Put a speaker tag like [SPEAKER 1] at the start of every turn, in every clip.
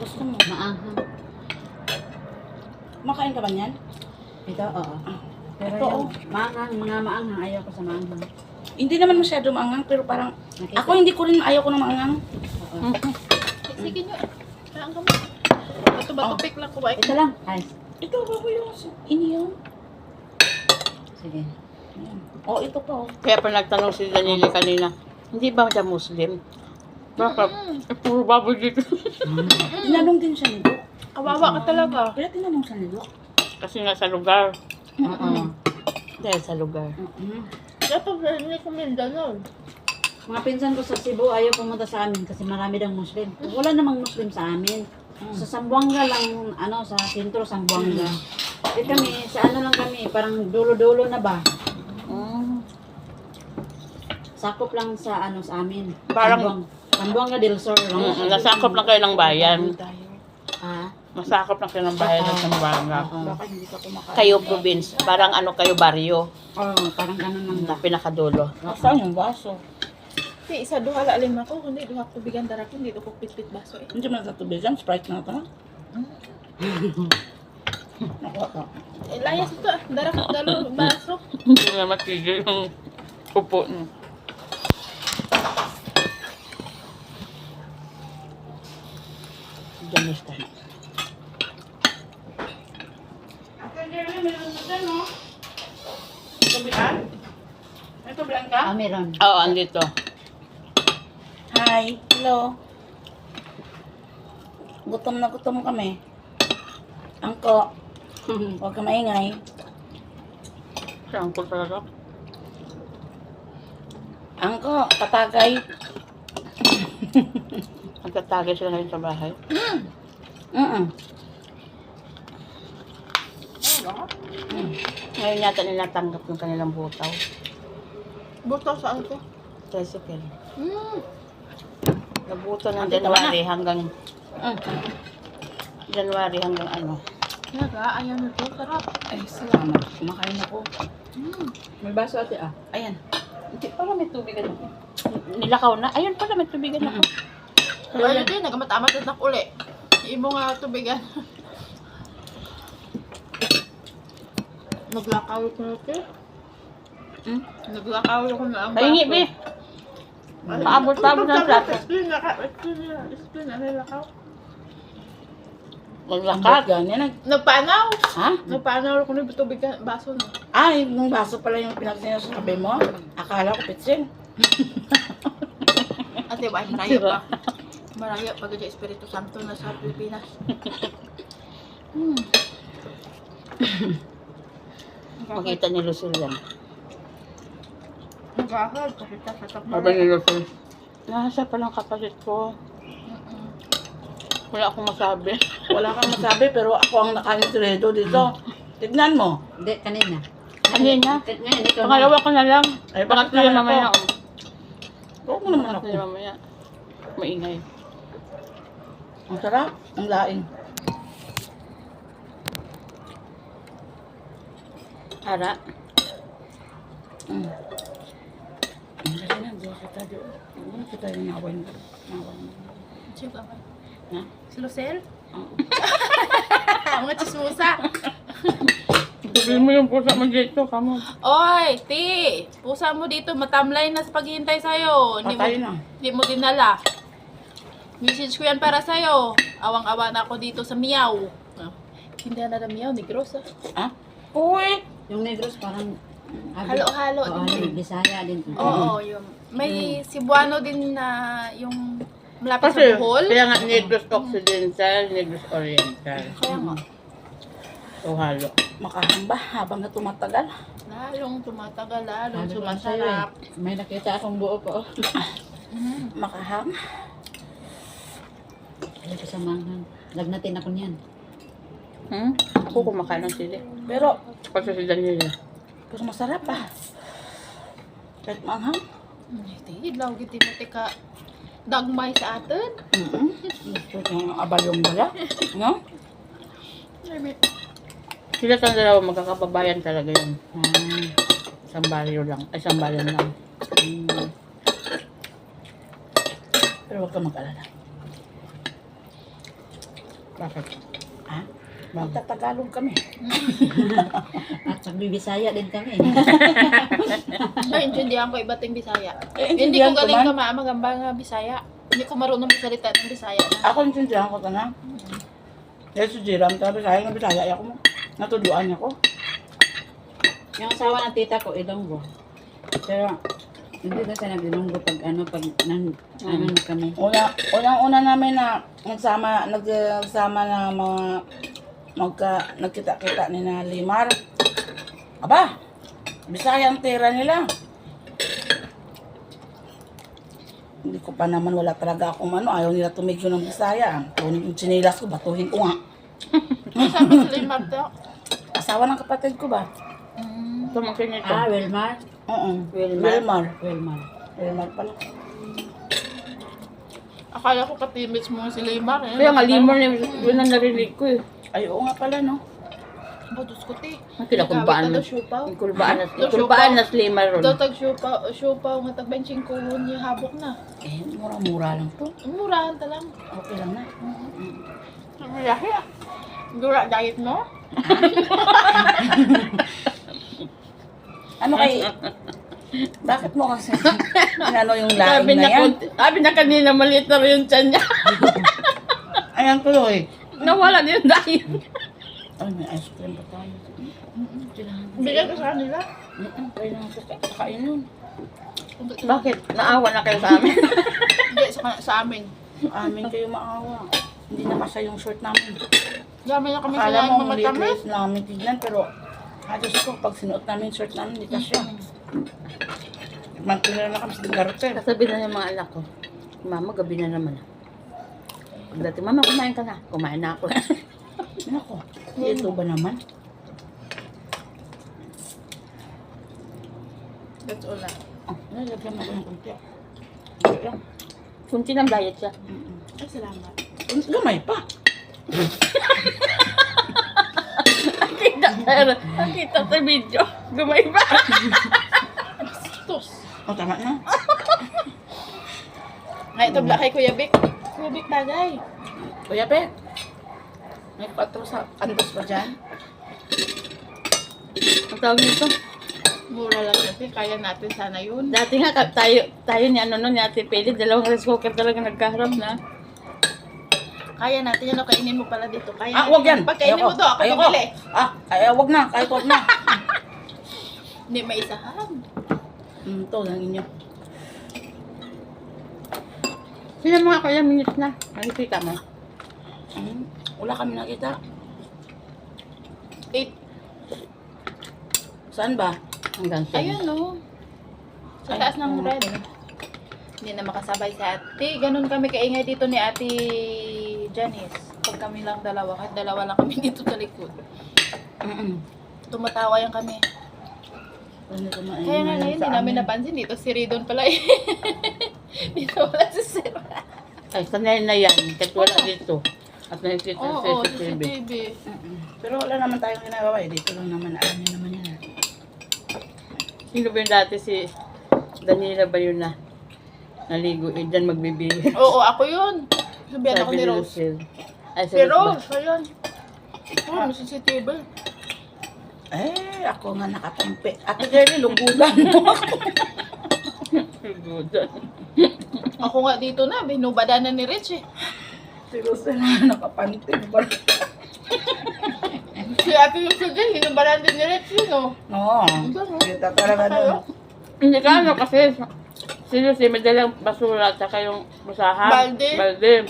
[SPEAKER 1] Gusto mo?
[SPEAKER 2] Maanghang.
[SPEAKER 1] Makain ka ba niyan?
[SPEAKER 2] Ito, oo. Pero
[SPEAKER 1] Ito,
[SPEAKER 2] yung maanghang, mga maanghang, ayaw ko sa maanghang.
[SPEAKER 1] Hindi naman masyado maanghang, pero parang...
[SPEAKER 2] Nakita?
[SPEAKER 1] Ako hindi ko rin ayaw ko ng maanghang.
[SPEAKER 2] Oo.
[SPEAKER 3] Sige nyo. Saan ka mo? Bato-bato pick lang ko ba?
[SPEAKER 2] Ito lang. Ay,
[SPEAKER 1] Ito, baboy yung iniyaw.
[SPEAKER 2] sige.
[SPEAKER 1] Ayan. Oh, ito pa oh.
[SPEAKER 4] Kaya pa nagtanong si Danilo kanina, hindi ba siya Muslim? Bakit? Puro baboy dito.
[SPEAKER 1] Tinanong din siya ni Dok.
[SPEAKER 3] Kawawa ka talaga.
[SPEAKER 1] Kaya tinanong siya ni Dok.
[SPEAKER 4] Kasi nga sa lugar.
[SPEAKER 2] Oo.
[SPEAKER 4] Dahil sa lugar.
[SPEAKER 3] Dapat hindi ko Mindanao.
[SPEAKER 2] Mga pinsan ko sa Cebu, ayaw pumunta sa amin kasi marami daw Muslim. Wala namang Muslim sa amin. Sa Zamboanga lang, sa sentro Zamboanga. Eh kami, sa ano lang kami, parang dulo-dulo na ba? Sakop lang sa sa amin.
[SPEAKER 4] Parang-
[SPEAKER 2] Zamboanga del Sur lang.
[SPEAKER 4] Nasakop lang kayo ng bayan.
[SPEAKER 2] Ah,
[SPEAKER 4] Nasakop lang kayo ng bayan ng Zamboanga.
[SPEAKER 2] oo.
[SPEAKER 1] Baka hindi ka kumakain.
[SPEAKER 4] Kayo province. Parang kayo baryo.
[SPEAKER 2] Oo, parang ganun lang
[SPEAKER 4] Na
[SPEAKER 2] ba?
[SPEAKER 4] pinakadulo.
[SPEAKER 1] Saan yung baso?
[SPEAKER 3] Hindi, isa duha la alim ako. Kundi duha ko bigan darak. Hindi ko pit-pit baso eh.
[SPEAKER 1] Hindi mo natubigan. Sprite na ito. Nakuha ka.
[SPEAKER 3] Layas ito. Darak ko dalo baso.
[SPEAKER 4] Hindi na matigil yung upo niyo. Gamis ka na.
[SPEAKER 1] Ito bilan? Ito bilan ka?
[SPEAKER 2] Ah, meron.
[SPEAKER 4] Oo, andito.
[SPEAKER 1] Hi. Hello. Gutom na gutom kami. Angko. Huwag ka maingay.
[SPEAKER 4] Saan ko talaga?
[SPEAKER 1] Angko, patagay.
[SPEAKER 4] Nagtatagay sila ngayon sa bahay. Ngayon yata nila tanggap yung kanilang butaw.
[SPEAKER 3] Buto saan ko?
[SPEAKER 4] Tricycle.
[SPEAKER 3] Hmm.
[SPEAKER 4] Nabuto ng
[SPEAKER 1] Ate, tama
[SPEAKER 4] January hanggang January hanggang
[SPEAKER 3] Naga, ayaw nito. Sarap.
[SPEAKER 1] Ay, salamat. Kumakain ako.
[SPEAKER 2] May baso ate
[SPEAKER 1] Ayan. Hindi pala may tubig ano.
[SPEAKER 4] Nilakaw na. Ayun pala, may tubigan ako.
[SPEAKER 3] Wala din. Nagamatamat na uli. Imo nga tubigan. Naglakaw ko na ito. Naglakaw ko na ang
[SPEAKER 4] Pahingi, be. Paabot-abot ng plato.
[SPEAKER 3] Explain na nilakaw.
[SPEAKER 4] Maglakad.
[SPEAKER 1] Ganyan.
[SPEAKER 3] Nagpanaw.
[SPEAKER 1] Ha?
[SPEAKER 3] Nagpanaw ko na tubigan. Baso na.
[SPEAKER 1] Ay, yung baso pala yung pinagsinasabi mo. Akala ko pitsin.
[SPEAKER 3] Ate, ba? Maraya pa. Maraya pag yung Espiritu Santo na sa Pilipinas.
[SPEAKER 4] Makita ni Lucille yan.
[SPEAKER 3] Nagahal. Kasi tasatak
[SPEAKER 4] Sabi ni Lucille, nasa palang kapatid ko. Wala akong masabi.
[SPEAKER 1] Wala kang masabi, pero ako ang nakaintredo dito. Tignan mo.
[SPEAKER 2] Hindi, kanina.
[SPEAKER 4] Kanina?
[SPEAKER 2] Ngayon, ikaw
[SPEAKER 4] Pangalawa ko na lang.
[SPEAKER 1] Ay,
[SPEAKER 4] Pangatlo
[SPEAKER 1] bakit
[SPEAKER 4] na
[SPEAKER 1] naman
[SPEAKER 4] mamaya.
[SPEAKER 1] ako? Oo mo naman ako.
[SPEAKER 4] Pangatlo na mamaya. Maingay.
[SPEAKER 1] Ang sarap. Ang laing.
[SPEAKER 4] Ara.
[SPEAKER 1] Kasi na, diwa kita doon. Ano kita yung nawan.
[SPEAKER 3] Sino ka?
[SPEAKER 1] Ha?
[SPEAKER 3] Si Lucel?
[SPEAKER 1] Oo.
[SPEAKER 3] Mga chismosa.
[SPEAKER 4] Sabihin mo yung pusa mo dito, kamo.
[SPEAKER 3] Oy, ti! Pusa mo dito, matamlay na sa paghihintay sa'yo.
[SPEAKER 1] Patay na.
[SPEAKER 3] Hindi mo dinala. Message ko yan para sa'yo. Awang-awa na ako dito sa Miyaw. Hindi na Miyaw, Negros ah.
[SPEAKER 1] Ha? Uy!
[SPEAKER 2] Yung Negros parang...
[SPEAKER 3] Halo-halo
[SPEAKER 2] Oo,
[SPEAKER 3] din.
[SPEAKER 2] Bisaya din.
[SPEAKER 3] Oo, yung may Cebuano din na yung malapit
[SPEAKER 4] Kasi,
[SPEAKER 3] sa Bohol.
[SPEAKER 4] kaya nga Negros Occidental, Negros Oriental.
[SPEAKER 3] Kaya nga.
[SPEAKER 4] O halo.
[SPEAKER 1] Makahamba habang na tumatagal.
[SPEAKER 3] Lalong tumatagal, lalong
[SPEAKER 2] Sabi ko lang sa'yo
[SPEAKER 3] sumasarap.
[SPEAKER 2] May nakita akong buo ko.
[SPEAKER 1] Makahang.
[SPEAKER 2] Ay, kasamahan. Lagnatin ako niyan.
[SPEAKER 4] Ako kumakain ng sili.
[SPEAKER 1] Pero,
[SPEAKER 4] Kasi si Daniela.
[SPEAKER 1] pero masarap ah. Kahit manghang.
[SPEAKER 3] Idlaw, giti mo ka dagmay sa atin.
[SPEAKER 1] Gusto yung abalyong bala. No?
[SPEAKER 4] Sila sa dalawa magkakababayan talaga yun. Isang baryo lang. Ay, isang bayan lang.
[SPEAKER 1] Pero huwag ka mag-alala.
[SPEAKER 4] Bakit?
[SPEAKER 1] Ha? Magtatagalog kami.
[SPEAKER 2] At nagbibisaya din kami.
[SPEAKER 3] Naintindihan ko iba't yung Bisaya.
[SPEAKER 1] Eh,
[SPEAKER 3] Hindi ko
[SPEAKER 1] intindihan ko
[SPEAKER 3] galing
[SPEAKER 1] man.
[SPEAKER 3] magamba nga Bisaya. Hindi ko marunong magsalita ng Bisaya na.
[SPEAKER 1] Ako intindihan ko ka na. Dahil si Jiram, sabi sa akin na Bisaya, ako mo. Natuluan niya ko.
[SPEAKER 2] Yung asawa ng tita ko, Ilonggo. Pero, hindi na siya nag-Ilonggo pag ano na kami.
[SPEAKER 1] Unang-una namin na nagsama na nagkita-kita ni na Limar. Aba, Bisaya ang tira nila. Hindi ko pa naman wala talaga akong ayaw nila tumigyo ng Bisaya. Tunig yung chinilas ko, batuhin ko nga.
[SPEAKER 3] Sabi sila yung Marta.
[SPEAKER 1] Asawa ng kapatid ko ba?
[SPEAKER 4] Tumangkin niya ito.
[SPEAKER 2] Ah, Wilmar?
[SPEAKER 1] Oo.
[SPEAKER 2] Wilmar.
[SPEAKER 1] Wilmar. Wilmar pala.
[SPEAKER 3] Akala ko katimits mo si Limar. Eh.
[SPEAKER 4] Kaya nga, limor na yun ang narinig ko eh.
[SPEAKER 1] Ay, oo nga pala, no?
[SPEAKER 3] Bados ko ti.
[SPEAKER 4] Ang kinakulbaan na.
[SPEAKER 3] Siupaw.
[SPEAKER 4] Kulbaan na slima ron.
[SPEAKER 3] Datag siupaw nga tagbenching ko niya habok na.
[SPEAKER 1] Eh, mura-mura lang to.
[SPEAKER 3] Murahan ta lang.
[SPEAKER 1] Okay lang na.
[SPEAKER 3] Ang laki ah. Gura diet mo?
[SPEAKER 1] Ano kay... Bakit mo kasi... ano yung laing na yan?
[SPEAKER 4] Sabi na kanina, maliit na rin yung tiyan niya.
[SPEAKER 1] Ayan tuloy.
[SPEAKER 4] Nawala na yung dahil.
[SPEAKER 1] Ay, may ice cream pa tayo.
[SPEAKER 3] Bigyan ko sa kanila.
[SPEAKER 1] Kailangan ko kakain yun.
[SPEAKER 4] Bakit? Naawa na kayo sa amin.
[SPEAKER 3] Hindi, sa amin.
[SPEAKER 1] Amin kayo maawa. Hindi na kasya yung short namin.
[SPEAKER 3] Dami na kami
[SPEAKER 1] Akala
[SPEAKER 3] kailangan
[SPEAKER 1] mo
[SPEAKER 3] mga
[SPEAKER 1] ulit
[SPEAKER 3] tamis.
[SPEAKER 1] namin tignan, pero halos ko, pag sinuot namin yung short namin, hindi kasya. Mantila na kami sa garter.
[SPEAKER 4] Kasabi na yung mga anak ko, Mama, gabi na naman. Pagdating, Mama, kumain ka na. Kumain na ako.
[SPEAKER 1] Nako, ito ba naman?
[SPEAKER 3] That's all na.
[SPEAKER 1] Oh, nalagyan ako ng kunti. Lang.
[SPEAKER 4] Kunti ng diet siya.
[SPEAKER 3] Ay, salamat.
[SPEAKER 1] Gamay pa.
[SPEAKER 4] Nakita sa video. Gumay ba?
[SPEAKER 3] Tos.
[SPEAKER 1] O, tama na.
[SPEAKER 3] Ay, ito kay Kuya Vic. Kuya Vic tagay.
[SPEAKER 1] Kuya Pe, may patro sa kantos pa dyan.
[SPEAKER 4] Ang tawag nito.
[SPEAKER 3] Mura lang kasi. Kaya natin sana yun.
[SPEAKER 4] Dati nga, tayo ni ano nun, ni Ate Peli, dalawang rice cooker talaga nagkaharap na.
[SPEAKER 3] Kaya natin yan. O, kainin mo pala dito. Kaya
[SPEAKER 1] Ah, wag yan.
[SPEAKER 3] Pag kainin mo to, ako bumili.
[SPEAKER 1] Ah, ay, wag na. Kahit wag na.
[SPEAKER 3] Hindi, may isahan.
[SPEAKER 1] Ito lang inyo.
[SPEAKER 4] Sila mga kaya minutes na. Nakikita mo.
[SPEAKER 1] Wala kami nakita.
[SPEAKER 3] 8.
[SPEAKER 1] Saan ba?
[SPEAKER 4] Hanggang 10.
[SPEAKER 3] Ayun, no. Sa
[SPEAKER 1] Ay,
[SPEAKER 3] taas ng
[SPEAKER 1] oo,
[SPEAKER 3] red.
[SPEAKER 1] pala.
[SPEAKER 3] Hindi na makasabay si ate. Ganun kami kaingay dito ni ate Janice. Pag kami lang dalawa. Kahit dalawa lang kami dito sa likod. Tumatawa yan kami.
[SPEAKER 1] Ano kumain
[SPEAKER 3] Kaya nga
[SPEAKER 1] na
[SPEAKER 3] ngayon,
[SPEAKER 1] sa
[SPEAKER 3] hindi namin
[SPEAKER 1] amin.
[SPEAKER 3] napansin. Dito si Ridon pala eh. Dito wala si Sir.
[SPEAKER 4] Ay, sanay na yan. Kahit wala dito. At nakikita
[SPEAKER 3] Oo,
[SPEAKER 4] sa
[SPEAKER 3] si
[SPEAKER 4] CCTV.
[SPEAKER 3] TV.
[SPEAKER 1] Pero wala naman tayong ginagawa eh. Dito lang naman. Alam niyo naman yan.
[SPEAKER 4] Sino ba yung dati si Danila ba yun na naligo? Eh, dyan magbibigay.
[SPEAKER 3] Oo, ako yun. Sabihan ako ni Rose.
[SPEAKER 4] Ay,
[SPEAKER 3] Si Rose, ayun. Oo, may CCTV.
[SPEAKER 1] Eh, ako nga nakatampi. Ate Jerry, lugudan mo ako.
[SPEAKER 3] Ako nga dito na, binubada na ni Rich eh.
[SPEAKER 1] Si Rose na nakapantig.
[SPEAKER 3] Si Ate Lucy din, binubada din ni Rich yun oh.
[SPEAKER 1] Oo. Kita talaga nun.
[SPEAKER 4] Hindi ka ano kasi si may dalang basura at saka yung basahan.
[SPEAKER 3] Balde.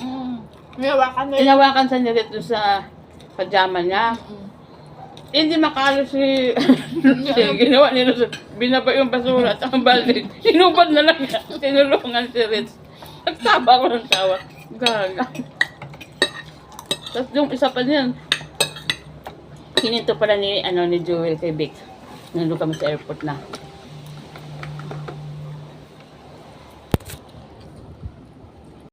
[SPEAKER 3] Hinawakan na yun.
[SPEAKER 4] Inawakan sa niya dito sa pajama niya. Hindi makalo si ginawa nila sa binaba yung basura at ang balde. Hinubad na lang niya. Tinulungan si Ritz. Nagtaba ko ng tawa. Gaga. Tapos yung isa pa niyan. Kininto pala ni Joel kay Vic. Nandun kami sa airport na.